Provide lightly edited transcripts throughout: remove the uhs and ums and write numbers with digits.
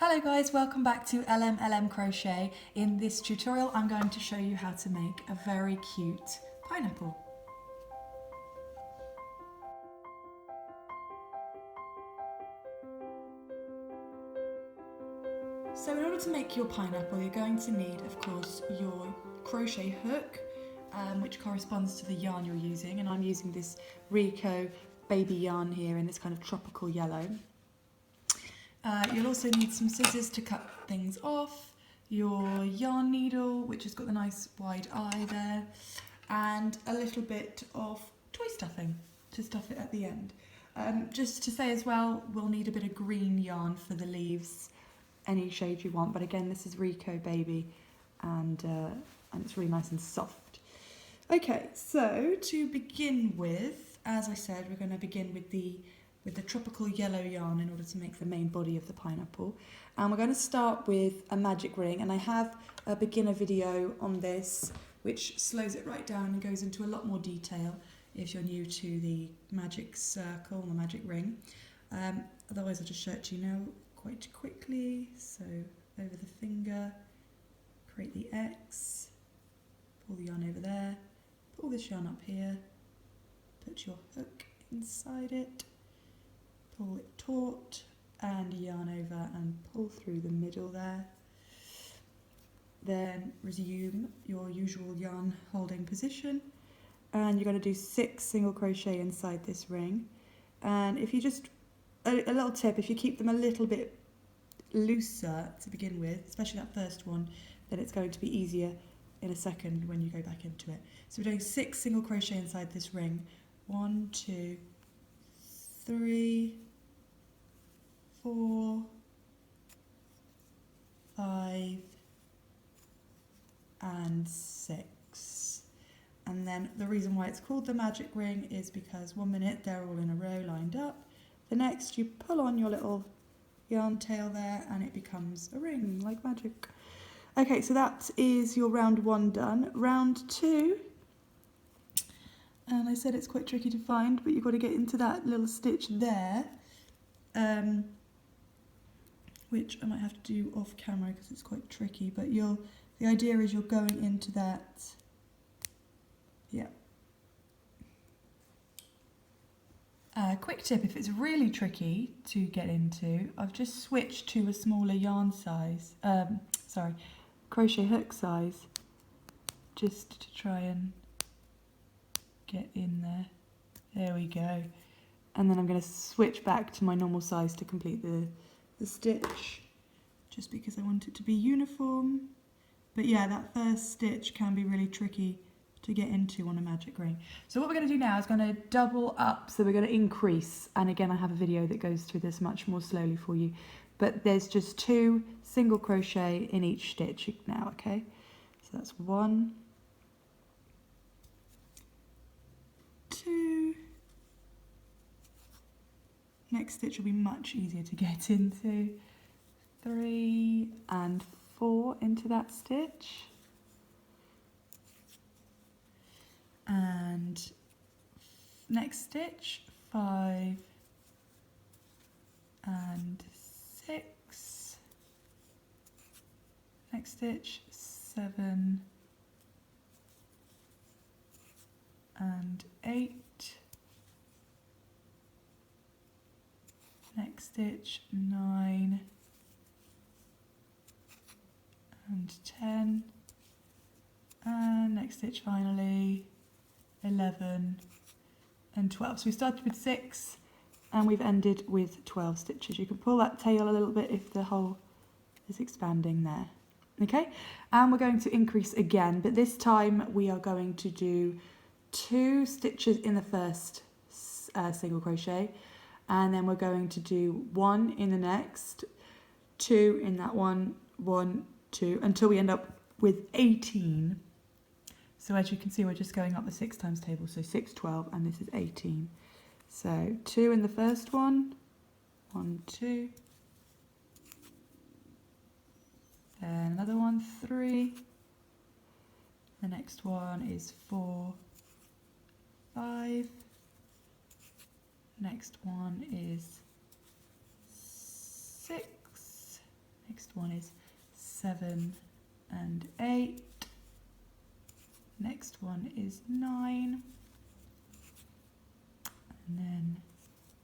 Hello guys, welcome back to LM Crochet. In this tutorial I'm going to show you how to make a very cute pineapple. So in order to make your pineapple you're going to need, of course, your crochet hook, which corresponds to the yarn you're using, and I'm using this Rico baby yarn here in this kind of tropical yellow. You'll also need some scissors to cut things off, your yarn needle, which has got the nice wide eye there, and a little bit of toy stuffing to stuff it at the end. Just to say as well, we'll need a bit of green yarn for the leaves, any shade you want, but again this is Rico Baby and it's really nice and soft. Okay, so to begin with, as I said, we're going to begin with the tropical yellow yarn in order to make the main body of the pineapple. And we're going to start with a magic ring, and I have a beginner video on this which slows it right down and goes into a lot more detail if you're new to the magic circle and the magic ring. Otherwise I'll just show it to you now quite quickly. So over the finger, create the X, pull the yarn over there, pull this yarn up here, put your hook inside it, pull it taut and yarn over and pull through the middle there. Then resume your usual yarn holding position, and you're going to do 6 single crochet inside this ring. And if you just, a little tip, if you keep them a little bit looser to begin with, especially that first one, then it's going to be easier in a second when you go back into it. So we're doing 6 single crochet inside this ring. 1, 2, 3, 4, 5 and 6. And then the reason why it's called the magic ring is because 1 minute they're all in a row lined up, the next you pull on your little yarn tail there and it becomes a ring like magic. Okay, so that is your round 1 done. Round 2, and I said it's quite tricky to find, but you've got to get into that little stitch there, which I might have to do off camera because it's quite tricky, but the idea is you're going into that, yeah. Quick tip, if it's really tricky to get into, I've just switched to a smaller yarn size, crochet hook size, just to try and get in there. There we go. And then I'm going to switch back to my normal size to complete the stitch, just because I want it to be uniform. But yeah, that first stitch can be really tricky to get into on a magic ring. So what we're going to do now is going to double up, so we're going to increase, and again I have a video that goes through this much more slowly for you, but there's just 2 single crochet in each stitch now, okay? So that's 1, 2, next stitch will be much easier to get into, 3 and 4 into that stitch, and next stitch 5 and 6, next stitch 7 and 8, next stitch 9 and 10, and next stitch finally 11 and 12. So we started with 6 and we've ended with 12 stitches. You can pull that tail a little bit if the hole is expanding there. Okay, and we're going to increase again, but this time we are going to do 2 stitches in the first single crochet, and then we're going to do 1 in the next, 2 in that one, 1, 2, until we end up with 18. So as you can see, we're just going up the 6 times table, so 6, 12, and this is 18. So 2 in the first one, 1, 2, then another one, 3, the next one is 4, 5, next one is 6, Next one is 7 and 8. Next one is 9. And then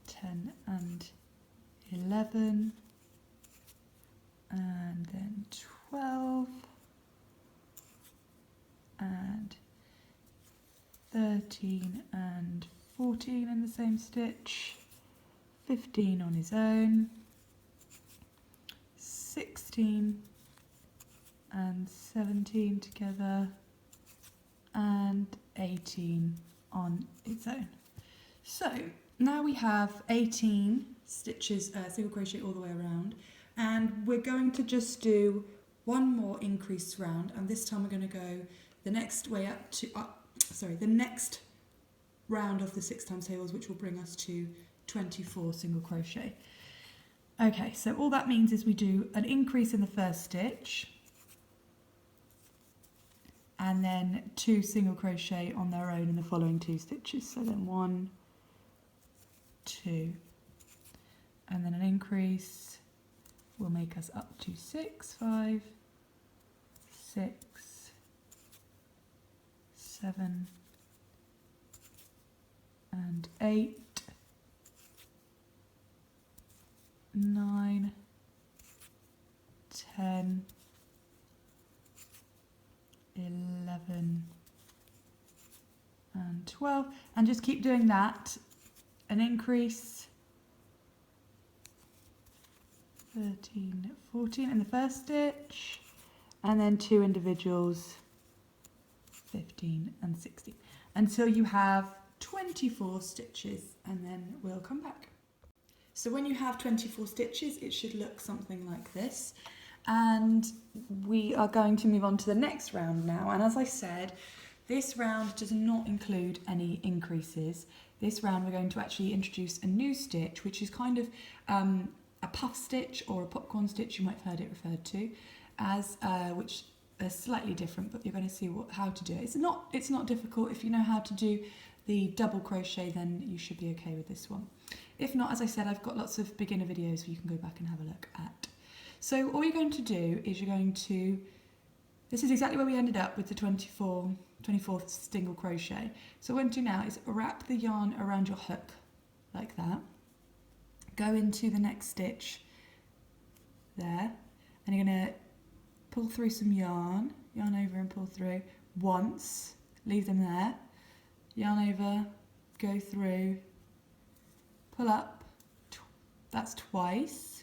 10 and 11. And then 12. And 13 and 14 in the same stitch. 15 on his own. 16 and 17 together, and 18 on its own. So now we have 18 stitches single crochet all the way around, and we're going to just do one more increased round, and this time we're going to go the next way up to the next round of the 6 times tables, which will bring us to 24 single crochet. Okay, so all that means is we do an increase in the first stitch and then 2 single crochet on their own in the following 2 stitches. So then 1, 2, and then an increase will make us up to 6, 5, 6, 7, and 8. 9, 10, 11, and 12, and just keep doing that. An increase, 13, 14 in the first stitch, and then 2 individuals, 15 and 16, until you have 24 stitches, and then we'll come back. So when you have 24 stitches, it should look something like this. And we are going to move on to the next round now. And as I said, this round does not include any increases. This round we're going to actually introduce a new stitch, which is kind of a puff stitch or a popcorn stitch, you might have heard it referred to as, which is slightly different, but you're going to see how to do it. It's not difficult. If you know how to do the double crochet, then you should be okay with this one. If not, as I said, I've got lots of beginner videos you can go back and have a look at. So all you're going to do is this is exactly where we ended up with the 24th single crochet. So what I'm going to do now is wrap the yarn around your hook like that. Go into the next stitch there, and you're going to pull through some yarn over and pull through once, leave them there, yarn over, go through, pull up, that's twice,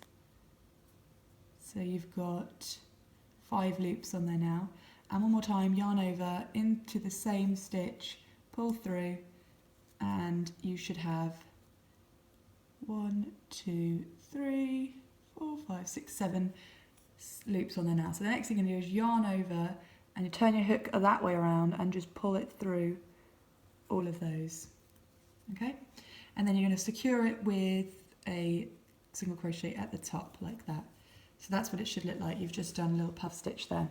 so you've got 5 loops on there now, and one more time, yarn over into the same stitch, pull through, and you should have 1, 2, 3, 4, 5, 6, 7 loops on there now. So the next thing you're going to do is yarn over and you turn your hook that way around and just pull it through all of those, okay? And then you're going to secure it with a single crochet at the top like that. So that's what it should look like. You've just done a little puff stitch there.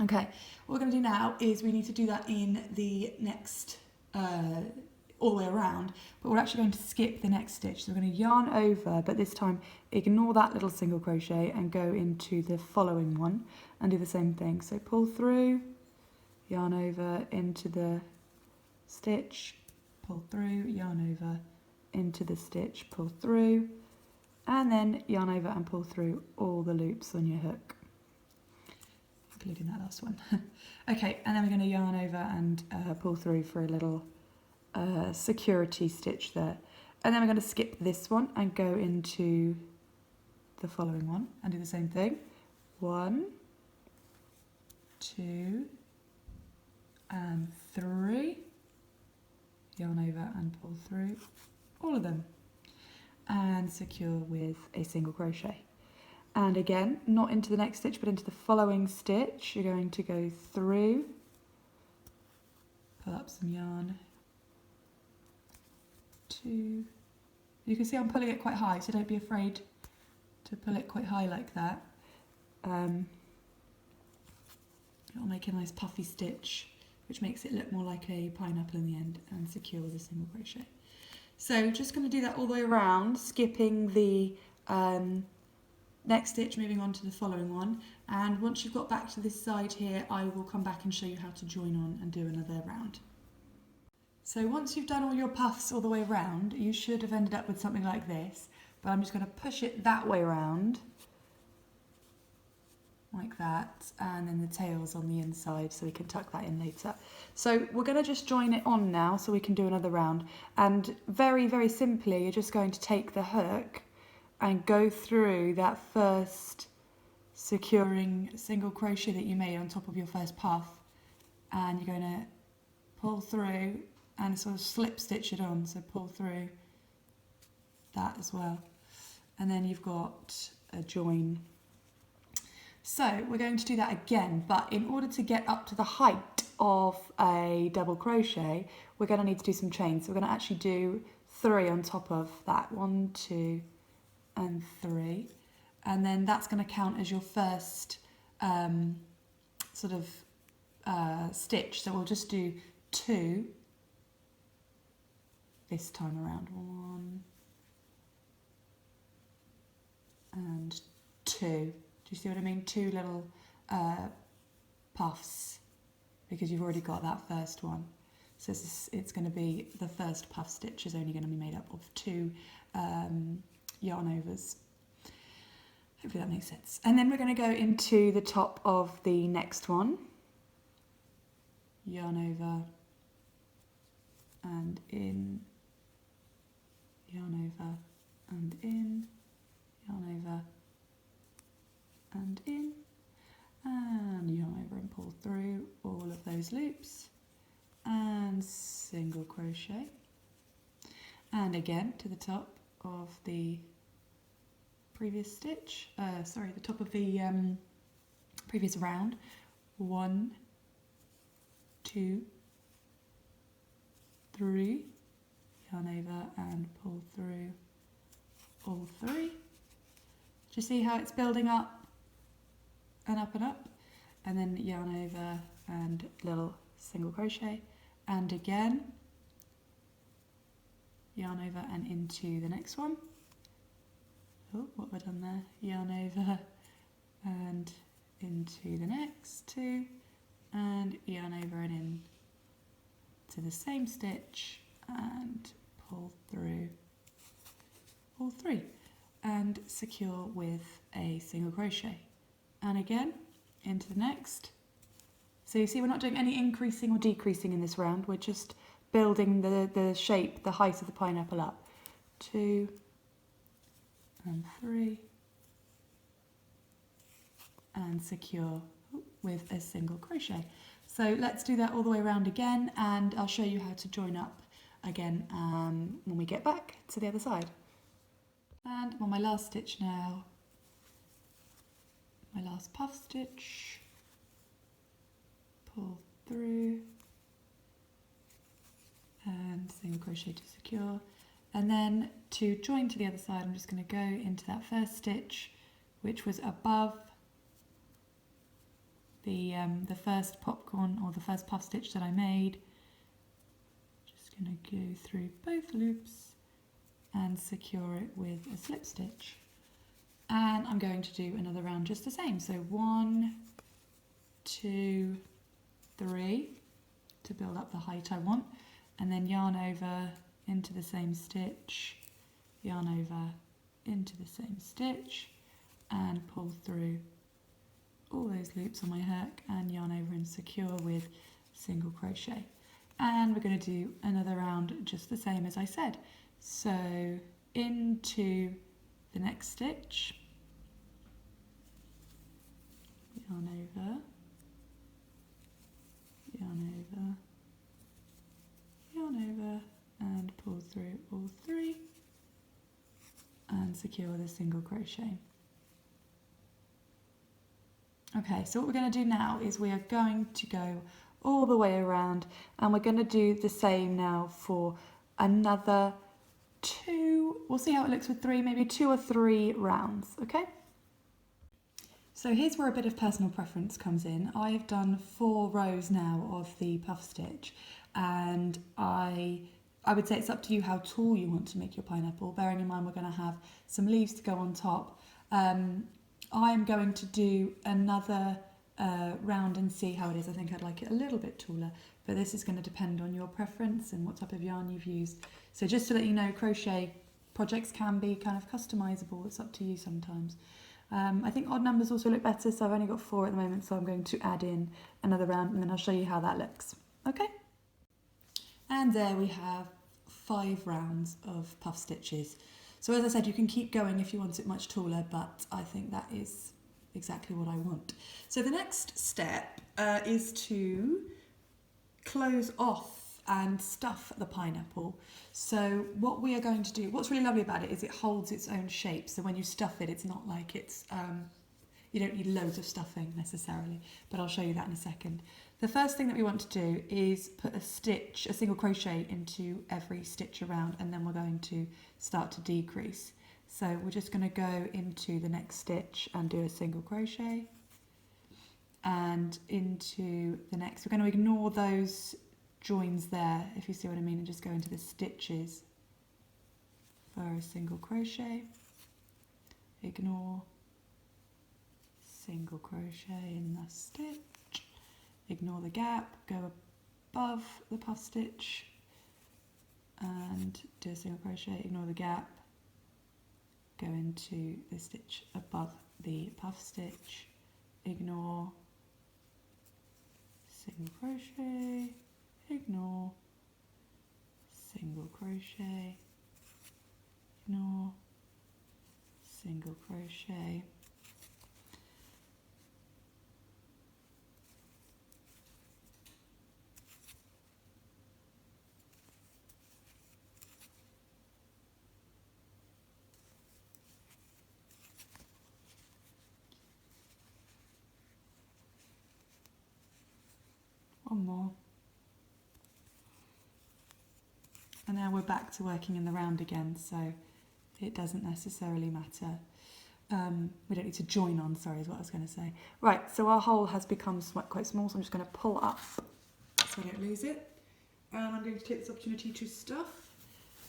Okay, what we're going to do now is we need to do that in the next, all the way around, but we're actually going to skip the next stitch. So we're going to yarn over, but this time ignore that little single crochet and go into the following one and do the same thing. So pull through, yarn over into the stitch, pull through, yarn over into the stitch, pull through, and then yarn over and pull through all the loops on your hook, including that last one. Okay, and then we're going to yarn over and pull through for a little security stitch there. And then we're going to skip this one and go into the following one and do the same thing. 1, 2, and 3. Yarn over and pull through all of them. And secure with a single crochet. And again, not into the next stitch, but into the following stitch. You're going to go through, pull up some yarn, 2. You can see I'm pulling it quite high, so don't be afraid to pull it quite high like that. It'll make a nice puffy stitch, which makes it look more like a pineapple in the end, and secure with a single crochet. So just going to do that all the way around, skipping the next stitch, moving on to the following one, and once you've got back to this side here, I will come back and show you how to join on and do another round. So once you've done all your puffs all the way around, you should have ended up with something like this, but I'm just going to push it that way around, like that, and then the tail's on the inside so we can tuck that in later. So we're going to just join it on now so we can do another round, and very, very simply, you're just going to take the hook and go through that first securing single crochet that you made on top of your first puff, and you're going to pull through and sort of slip stitch it on, so pull through that as well, and then you've got a join. So we're going to do that again, but in order to get up to the height of a double crochet, we're going to need to do some chains. So we're going to actually do 3 on top of that, 1, 2 and 3, and then that's going to count as your first stitch. So we'll just do 2 this time around, 1 and 2. Do you see what I mean? 2 little puffs, because you've already got that first one. So it's going to be, the first puff stitch is only going to be made up of 2 yarn overs. Hopefully that makes sense. And then we're going to go into the top of the next one. Yarn over and in, yarn over and in, yarn over and in, and yarn over and pull through all of those loops, and single crochet, and again to the top of the previous stitch, the top of the previous round, 1, 2, 3, yarn over and pull through all 3. Do you see how it's building up and up and up, and then yarn over and little single crochet, and again yarn over and into the next one. Oh, what have I done there? Yarn over and into the next 2, and yarn over and in to the same stitch and pull through all 3 and secure with a single crochet, and again into the next. So you see, we're not doing any increasing or decreasing in this round, we're just building the shape, the height of the pineapple up. 2 and 3 and secure with a single crochet. So let's do that all the way around again, and I'll show you how to join up again when we get back to the other side. And I'm on my last stitch now, my last puff stitch, pull through and single crochet to secure, and then to join to the other side I'm just going to go into that first stitch which was above the first popcorn, or the first puff stitch that I made. Just going to go through both loops and secure it with a slip stitch, and I'm going to do another round just the same. So 1, 2, 3 to build up the height I want, and then yarn over into the same stitch, yarn over into the same stitch, and pull through all those loops on my hook and yarn over and secure with single crochet. And we're going to do another round just the same as I said. So into the next stitch, yarn over, yarn over, yarn over, and pull through all 3 and secure with a single crochet. Okay, so what we're going to do now is we are going to go all the way around, and we're going to do the same now for another 2, we'll see how it looks with 3, maybe 2 or 3 rounds, okay? So here's where a bit of personal preference comes in. I have done 4 rows now of the puff stitch, and I would say it's up to you how tall you want to make your pineapple, bearing in mind we're going to have some leaves to go on top. I'm going to do another round and see how it is. I think I'd like it a little bit taller, but this is going to depend on your preference and what type of yarn you've used. So just to let you know, crochet projects can be kind of customizable. It's up to you sometimes. I think odd numbers also look better, so I've only got 4 at the moment, so I'm going to add in another round and then I'll show you how that looks. Okay? And there we have 5 rounds of puff stitches. So as I said, you can keep going if you want it much taller, but I think that is exactly what I want. So the next step is to close off and stuff the pineapple. So what we are going to do, what's really lovely about it is it holds its own shape. So when you stuff it, it's not like it's, you don't need loads of stuffing necessarily, but I'll show you that in a second. The first thing that we want to do is put a single crochet into every stitch around, and then we're going to start to decrease. So we're just going to go into the next stitch and do a single crochet, and into the next. We're going to ignore those joins there, if you see what I mean, and just go into the stitches for a single crochet, ignore, single crochet in the stitch, ignore the gap, go above the puff stitch and do a single crochet, ignore the gap, go into the stitch above the puff stitch, ignore, single crochet, ignore, single crochet, ignore, single crochet. One more. And now we're back to working in the round again, so it doesn't necessarily matter. We don't need to join on, sorry, is what I was going to say. Right, so our hole has become quite small, so I'm just going to pull up so I don't lose it. And I'm going to take this opportunity to stuff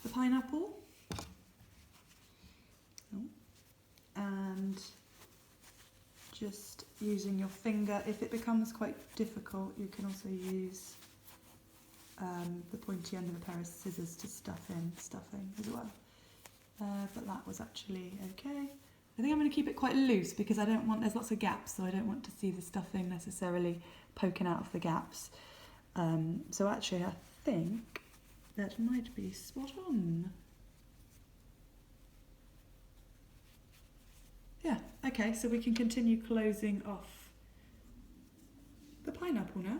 the pineapple. And just using your finger, if it becomes quite difficult, you can also use the pointy end of a pair of scissors to stuff in stuffing as well. But that was actually okay. I think I'm going to keep it quite loose because I don't want, there's lots of gaps, so I don't want to see the stuffing necessarily poking out of the gaps. So actually I think that might be spot on. Yeah, okay, so we can continue closing off the pineapple now.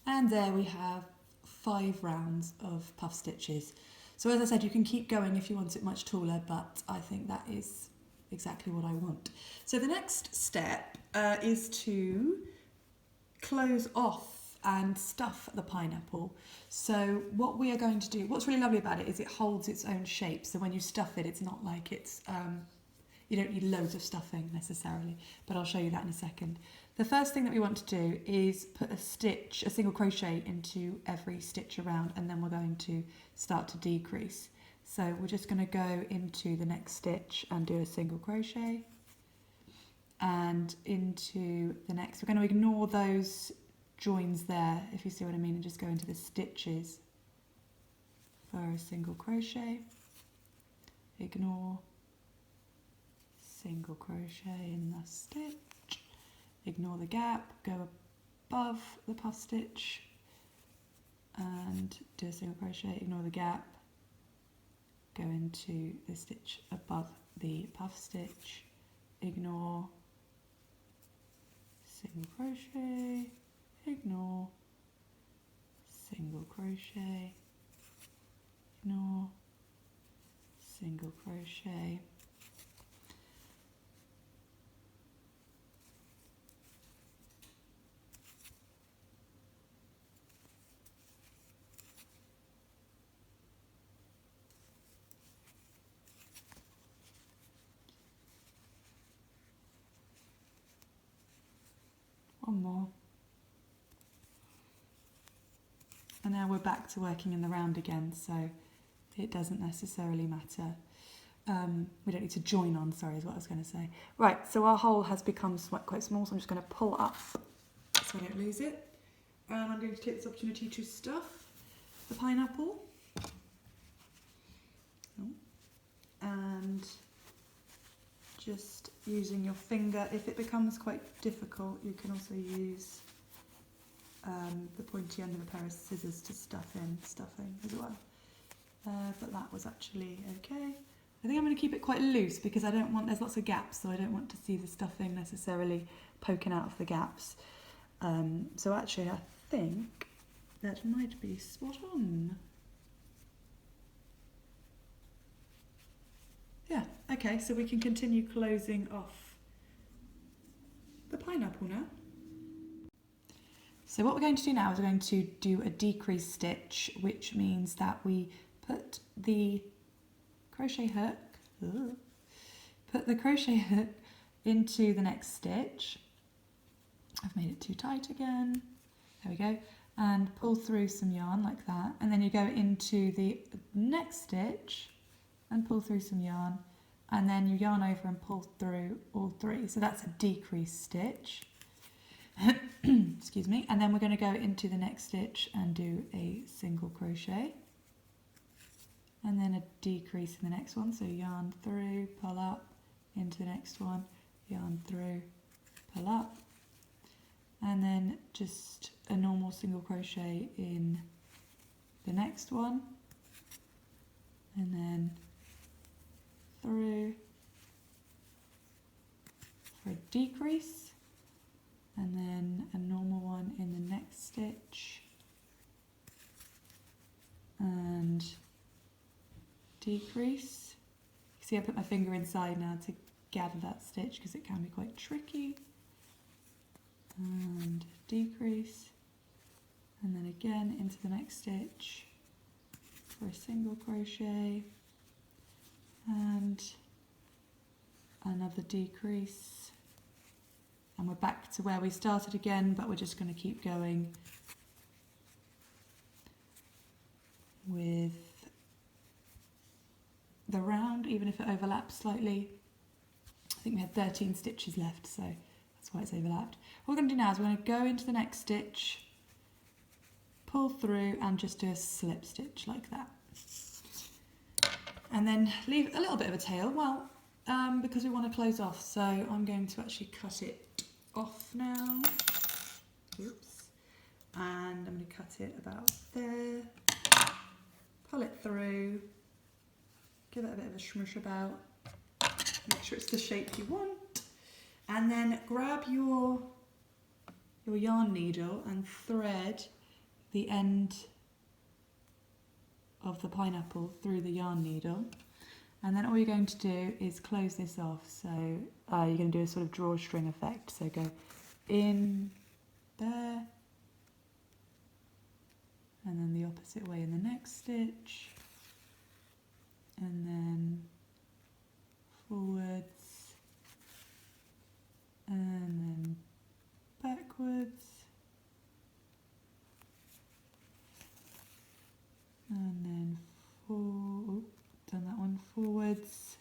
And there we have 5 rounds of puff stitches. So as I said, you can keep going if you want it much taller, but I think that is exactly what I want. So the next step is to close off and stuff the pineapple. So what we are going to do, what's really lovely about it is it holds its own shape. So when you stuff it, it's not like it's, you don't need loads of stuffing necessarily, but I'll show you that in a second. The first thing that we want to do is put a single crochet into every stitch around, and then we're going to start to decrease. So we're just going to go into the next stitch and do a single crochet, and into the next. We're going to ignore those joins there, if you see what I mean, and just go into the stitches for a single crochet, ignore, single crochet in the stitch, ignore the gap, go above the puff stitch and do a single crochet, ignore the gap, go into the stitch above the puff stitch, ignore, single crochet, ignore, single crochet, ignore, single crochet. One more. And now we're back to working in the round again, so it doesn't necessarily matter. we don't need to join on, sorry, is what I was going to say. Right, so our hole has become quite small, so I'm just going to pull up so I don't lose it. And I'm going to take this opportunity to stuff the pineapple. And just using your finger, if it becomes quite difficult, you can also use the pointy end of a pair of scissors to stuff in stuffing as well. But that was actually okay. I think I'm going to keep it quite loose because I don't want, there's lots of gaps, so I don't want to see the stuffing necessarily poking out of the gaps. So actually I think that might be spot on. Yeah, okay, so we can continue closing off the pineapple now. So what we're going to do now is we're going to do a decrease stitch, which means that we put the crochet hook, into the next stitch. I've made it too tight again. There we go. And pull through some yarn like that. And then you go into the next stitch and pull through some yarn. And then you yarn over and pull through all three. So that's a decrease stitch. Excuse me. And then we're going to go into the next stitch and do a single crochet. And then a decrease in the next one. So yarn through, pull up, into the next one, yarn through, pull up. And then just a normal single crochet in the next one. And then through for a decrease. And then a normal one in the next stitch. And decrease. You see I put my finger inside now to gather that stitch because it can be quite tricky. And decrease. And then again into the next stitch for a single crochet. And another decrease. And we're back to where we started again, but we're just going to keep going with the round, even if it overlaps slightly. I think we had 13 stitches left, so that's why it's overlapped. What we're going to do now is we're going to go into the next stitch, pull through and just do a slip stitch like that. And then leave a little bit of a tail, well, because we want to close off, so I'm going to actually cut it off now. Oops. And I'm going to cut it about there, pull it through, give it a bit of a smush about, make sure it's the shape you want, and then grab your yarn needle and thread the end of the pineapple through the yarn needle. And then all you're going to do is close this off. So you're going to do a sort of drawstring effect. So go in there, and then the opposite way in the next stitch, and then forwards, and then backwards, and then done that one, forwards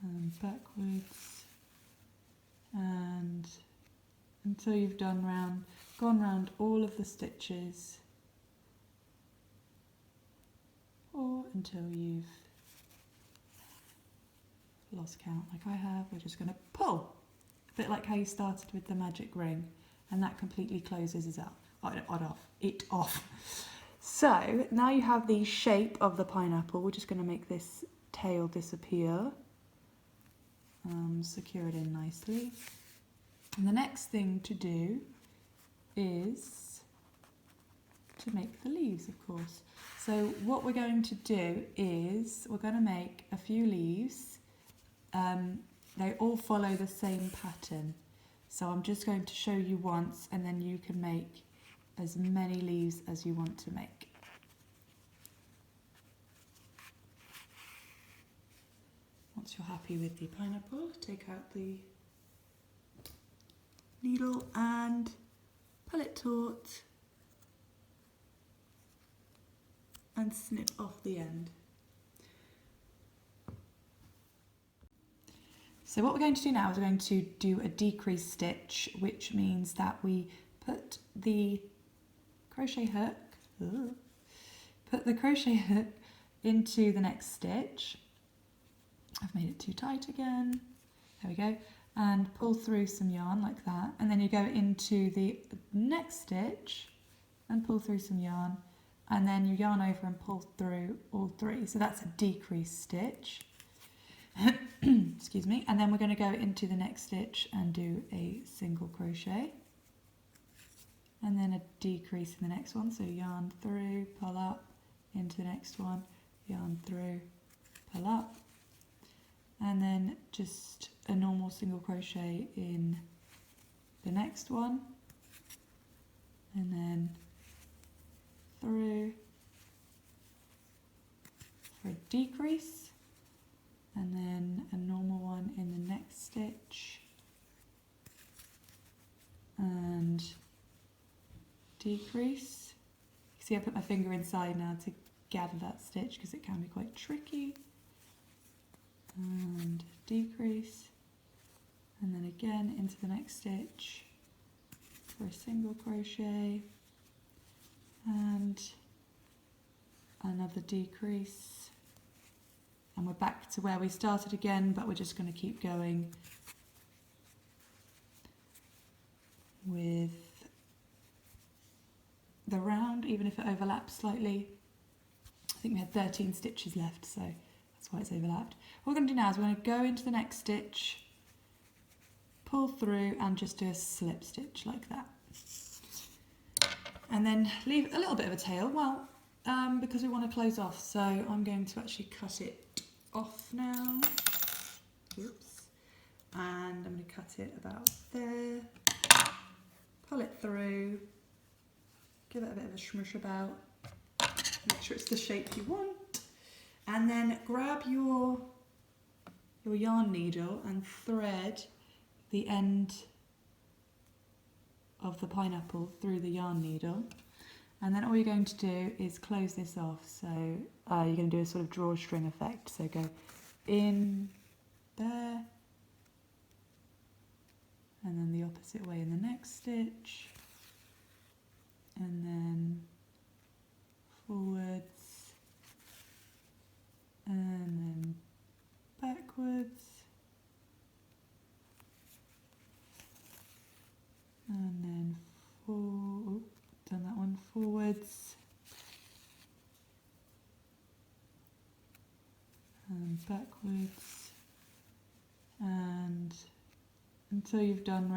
and backwards, and until you've gone round all of the stitches, or until you've lost count like I have. We're just going to pull, a bit like how you started with the magic ring, and that completely closes it off. So now you have the shape of the pineapple. We're just going to make this tail disappear, secure it in nicely. And the next thing to do is to make the leaves, of course. So what we're going to do is we're going to make a few leaves. They all follow the same pattern. So I'm just going to show you once, and then you can make as many leaves as you want to make. Once you're happy with the pineapple, take out the needle and pull it taut, and snip off the end. So what we're going to do now is we're going to do a decrease stitch, which means that we put the crochet hook, into the next stitch. I've made it too tight again. There we go. And pull through some yarn like that. And then you go into the next stitch and pull through some yarn. And then you yarn over and pull through all three. So that's a decrease stitch. Excuse me. And then we're going to go into the next stitch and do a single crochet. And then a decrease in the next one. So yarn through, pull up, into the next one, yarn through, pull up. And then just a normal single crochet in the next one, and then through for a decrease, and then a normal one in the next stitch, and decrease. You see I put my finger inside now to gather that stitch because it can be quite tricky. And decrease, and then again into the next stitch for a single crochet, and another decrease, and we're back to where we started again, but we're just going to keep going with the round, even if it overlaps slightly. I think we had 13 stitches left, so that's why it's overlapped. What we're going to do now is we're going to go into the next stitch, pull through and just do a slip stitch like that. And then leave a little bit of a tail, well, because we want to close off. So I'm going to actually cut it off now. Oops. And I'm going to cut it about there, pull it through, give it a bit of a smush about, make sure it's the shape you want. And then grab your yarn needle and thread the end of the pineapple through the yarn needle. And then all you're going to do is close this off. So you're going to do a sort of drawstring effect. So go in there, and then the opposite way in the next stitch, and then forwards, and then backwards, and then done that one, forwards, and backwards, and until you've gone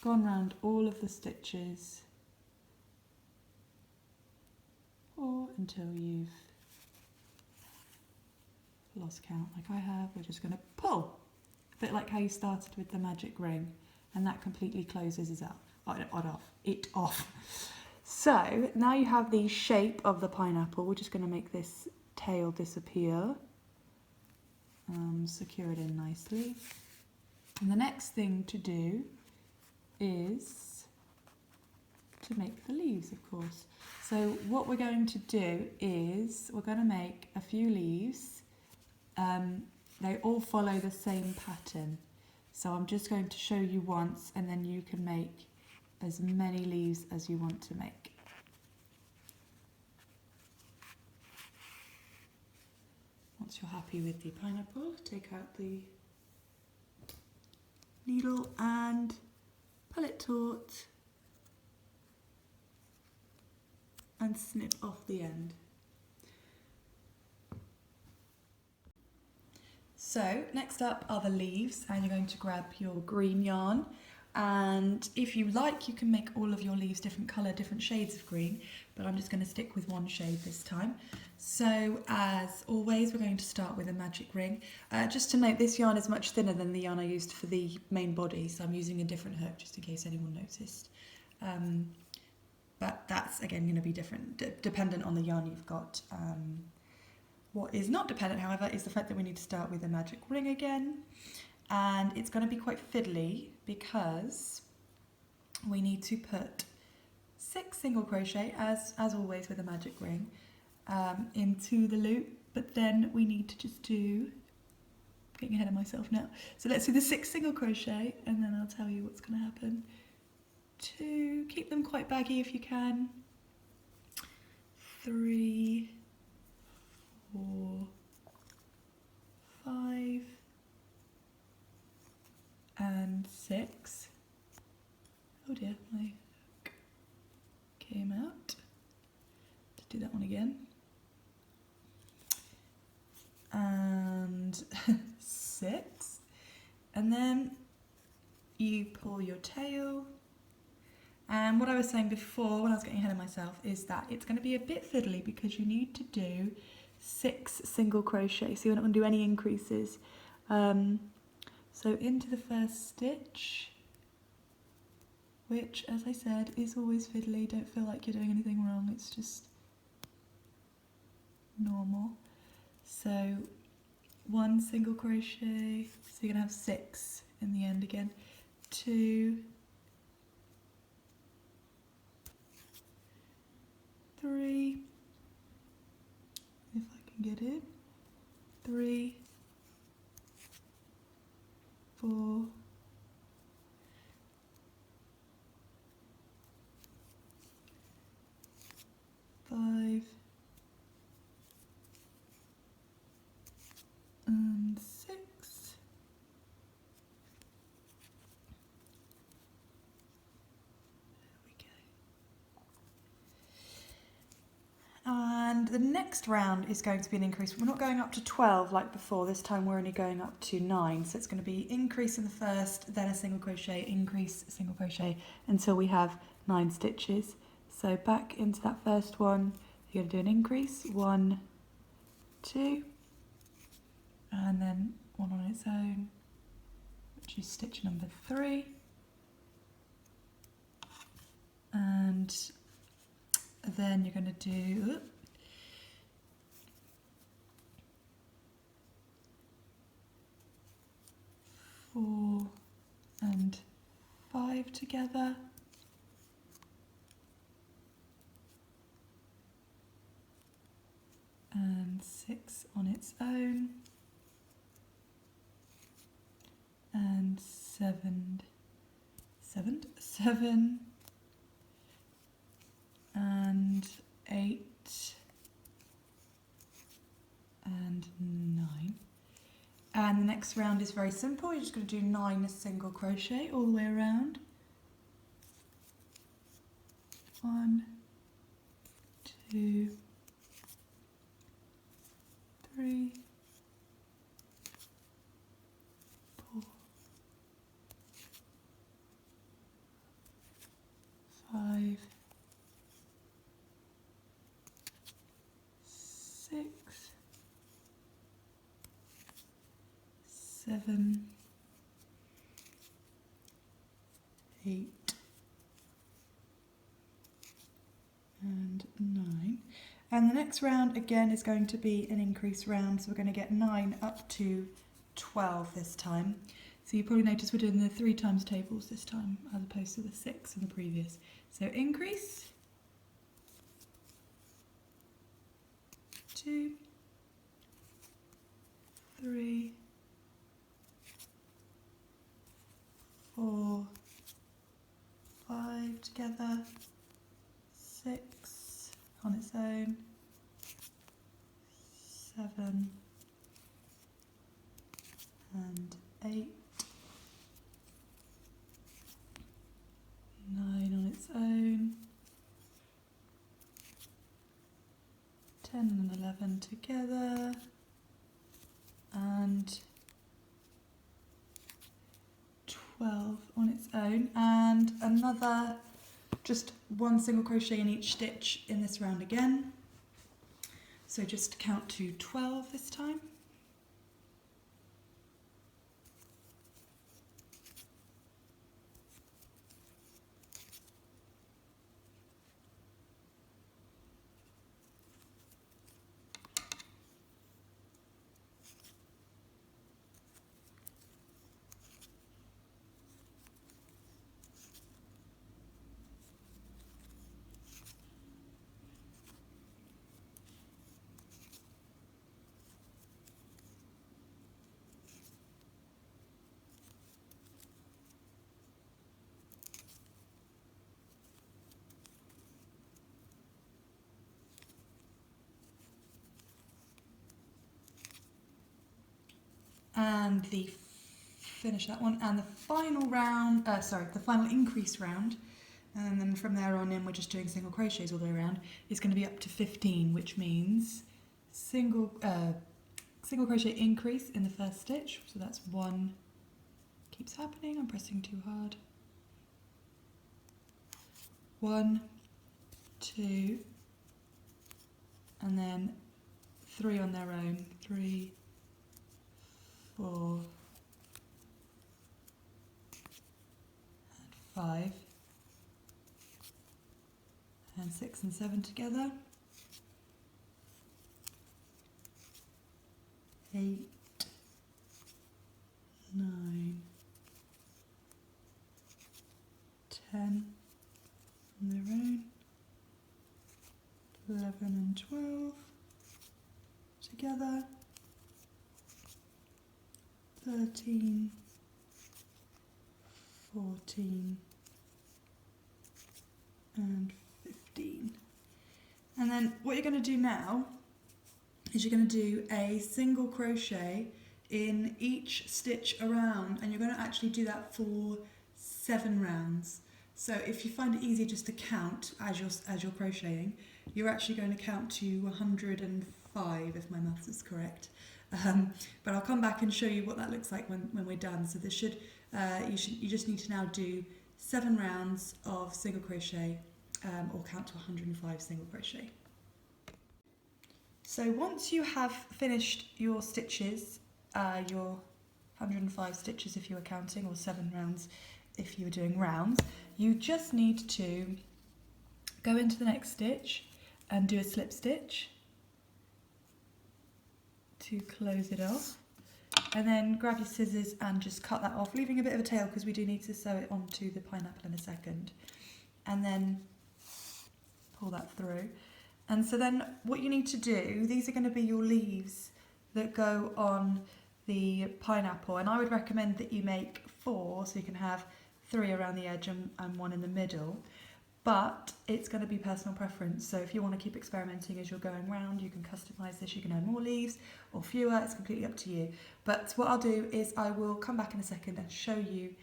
round all of the stitches, or until you've lost count like I have. We're just going to pull, a bit like how you started with the magic ring, and that completely closes it off. So now you have the shape of the pineapple. We're just going to make this tail disappear, secure it in nicely, and the next thing to do is to make the leaves, of course. So what we're going to do is we're going to make a few leaves. They all follow the same pattern. So I'm just going to show you once, and then you can make as many leaves as you want to make. Once you're happy with the pineapple, take out the needle and pull it taut and snip off the end. So next up are the leaves, and you're going to grab your green yarn, and if you like you can make all of your leaves different colour, different shades of green, but I'm just going to stick with one shade this time. So as always we're going to start with a magic ring. Just to note, this yarn is much thinner than the yarn I used for the main body, so I'm using a different hook just in case anyone noticed. But that's again going to be different, dependent on the yarn you've got. What is not dependent, however, is the fact that we need to start with a magic ring again, and it's going to be quite fiddly because we need to put 6 single crochet as always with a magic ring, into the loop, but then we need to just do, getting ahead of myself now. So let's do the 6 single crochet and then I'll tell you what's going to happen. 2, keep them quite baggy if you can. 3, 4, 5 and 6. Oh dear, my hook came out. Let's do that one again. And 6. And then you pull your tail. And what I was saying before when I was getting ahead of myself is that it's going to be a bit fiddly because you need to do 6 single crochet, so you're not going to do any increases. So into the first stitch, which as I said is always fiddly, don't feel like you're doing anything wrong, it's just normal. So 1 single crochet, so you're going to have 6 in the end again. 2, 3, if I can get it, 3, 4, 5 and 6. There we go. And the next round is going to be an increase. We're not going up to 12 like before. This time we're only going up to 9. So it's going to be increase in the first, then a single crochet, increase, single crochet until we have 9 stitches. So back into that first one, you're going to do an increase, 1, 2, and then 1 on its own, which is stitch number 3. And then you're going to do 4 and 5 together. And 6 on its own. And 7 and 8 and 9. And the next round is very simple. You're just going to do 9 single crochet all the way around. 1, 2, 3, 4, 5, 6, 7, 8 and 9. And the next round again is going to be an increase round, so we're going to get 9 up to 12 this time. So you probably notice we're doing the 3 times tables this time as opposed to the 6 in the previous. So increase, 2, 3, 4, 5 together, 6 on its own, 7 and 8, 9 on its own, 10 and 11 together, and 12 on its own, and another just 1 single crochet in each stitch in this round again. So just count to 12 this time. and finish that one, and the final round, the final increase round, and then from there on in we're just doing single crochets all the way around, is going to be up to 15, which means single crochet increase in the first stitch, so that's 1, keeps happening, I'm pressing too hard, 1, 2, and then 3 on their own, 3, 4, and 5, and 6 and 7 together, 8, 9, 10 on their own, 11 and 12 together, 13, 14 and 15. And then what you're going to do now is you're going to do a single crochet in each stitch around, and you're going to actually do that for 7 rounds. So if you find it easier just to count as you're crocheting, you're actually going to count to 105 if my maths is correct. But I'll come back and show you what that looks like when we're done. So this you just need to now do 7 rounds of single crochet, or count to 105 single crochet. So once you have finished your stitches, your 105 stitches if you were counting, or 7 rounds if you were doing rounds, you just need to go into the next stitch and do a slip stitch to close it off, and then grab your scissors and just cut that off, leaving a bit of a tail because we do need to sew it onto the pineapple in a second, and then pull that through. And so then what you need to do, these are going to be your leaves that go on the pineapple, and I would recommend that you make 4, so you can have 3 around the edge and 1 in the middle, but it's going to be personal preference. So if you want to keep experimenting as you're going around, you can customize this, you can add more leaves or fewer, it's completely up to you. But what I'll do is I will come back in a second and show you,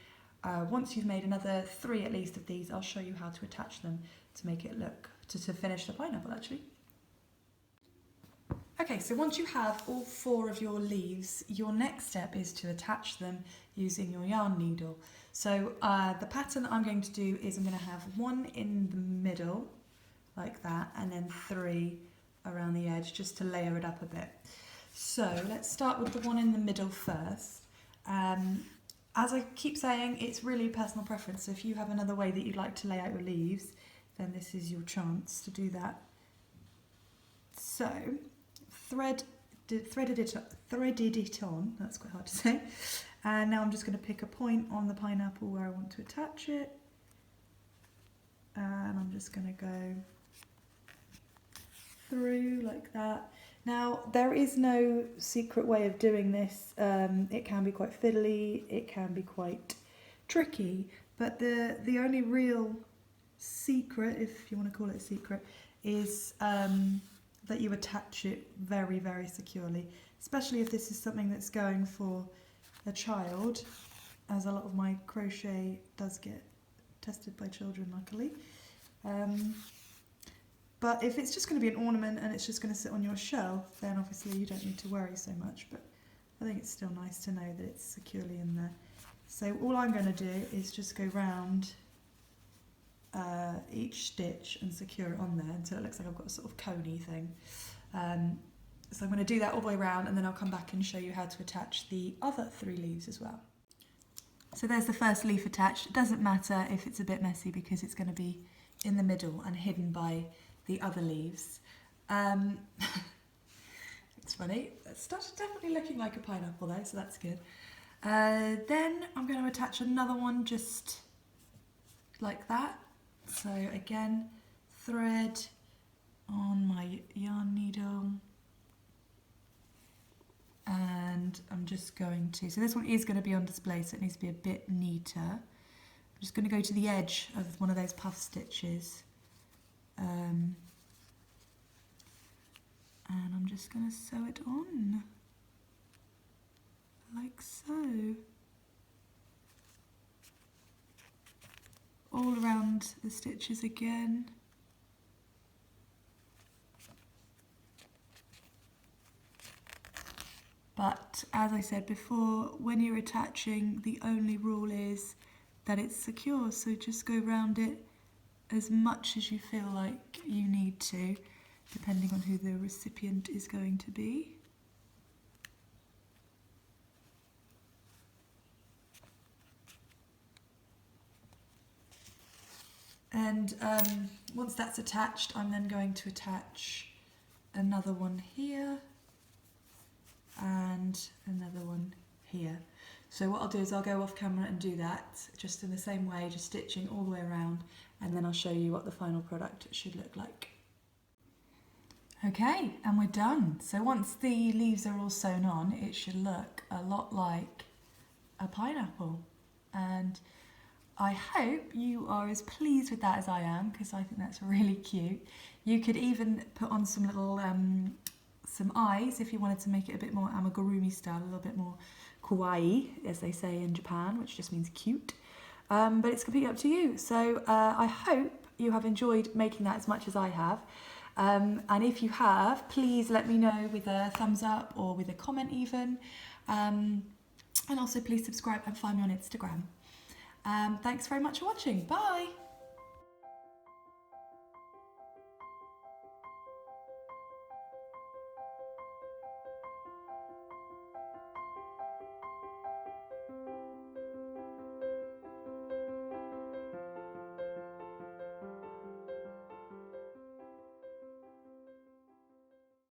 once you've made another 3 at least of these, I'll show you how to attach them to make it look, to finish the pineapple actually. Okay, so once you have all 4 of your leaves, your next step is to attach them using your yarn needle. So the pattern that I'm going to do is I'm going to have 1 in the middle, like that, and then 3 around the edge, just to layer it up a bit. So let's start with the one in the middle first. As I keep saying, it's really personal preference, so if you have another way that you'd like to lay out your leaves, then this is your chance to do that. So threaded it on, that's quite hard to say, and now I'm just going to pick a point on the pineapple where I want to attach it, and I'm just going to go through like that. Now there is no secret way of doing this, it can be quite fiddly, it can be quite tricky, but the only real secret, if you want to call it a secret, is that you attach it very, very securely, especially if this is something that's going for a child, as a lot of my crochet does get tested by children, luckily. But if it's just going to be an ornament and it's just going to sit on your shelf, then obviously you don't need to worry so much, but I think it's still nice to know that it's securely in there. So all I'm going to do is just go round each stitch and secure it on there until it looks like I've got a sort of coney thing. So I'm going to do that all the way around, and then I'll come back and show you how to attach the other 3 leaves as well. So there's the first leaf attached. It doesn't matter if it's a bit messy because it's going to be in the middle and hidden by the other leaves. It's funny, it started definitely looking like a pineapple though, so that's good. Then I'm going to attach another one just like that. So again, thread on my yarn needle, and I'm just going to, so this one is going to be on display, so it needs to be a bit neater. I'm just going to go to the edge of one of those puff stitches, and I'm just going to sew it on like around the stitches again. But as I said before, when you're attaching, the only rule is that it's secure, so just go around it as much as you feel like you need to, depending on who the recipient is going to be. And once that's attached, I'm then going to attach another one here and another one here. So what I'll do is I'll go off camera and do that just in the same way, just stitching all the way around, and then I'll show you what the final product should look like. Okay, and we're done. So once the leaves are all sewn on, it should look a lot like a pineapple. And I hope you are as pleased with that as I am, because I think that's really cute. You could even put on some little some eyes if you wanted to make it a bit more amigurumi style, a little bit more kawaii, as they say in Japan, which just means cute. But it's completely up to you. So I hope you have enjoyed making that as much as I have. And if you have, please let me know with a thumbs up or with a comment even. And also please subscribe and find me on Instagram. Thanks very much for watching. Bye!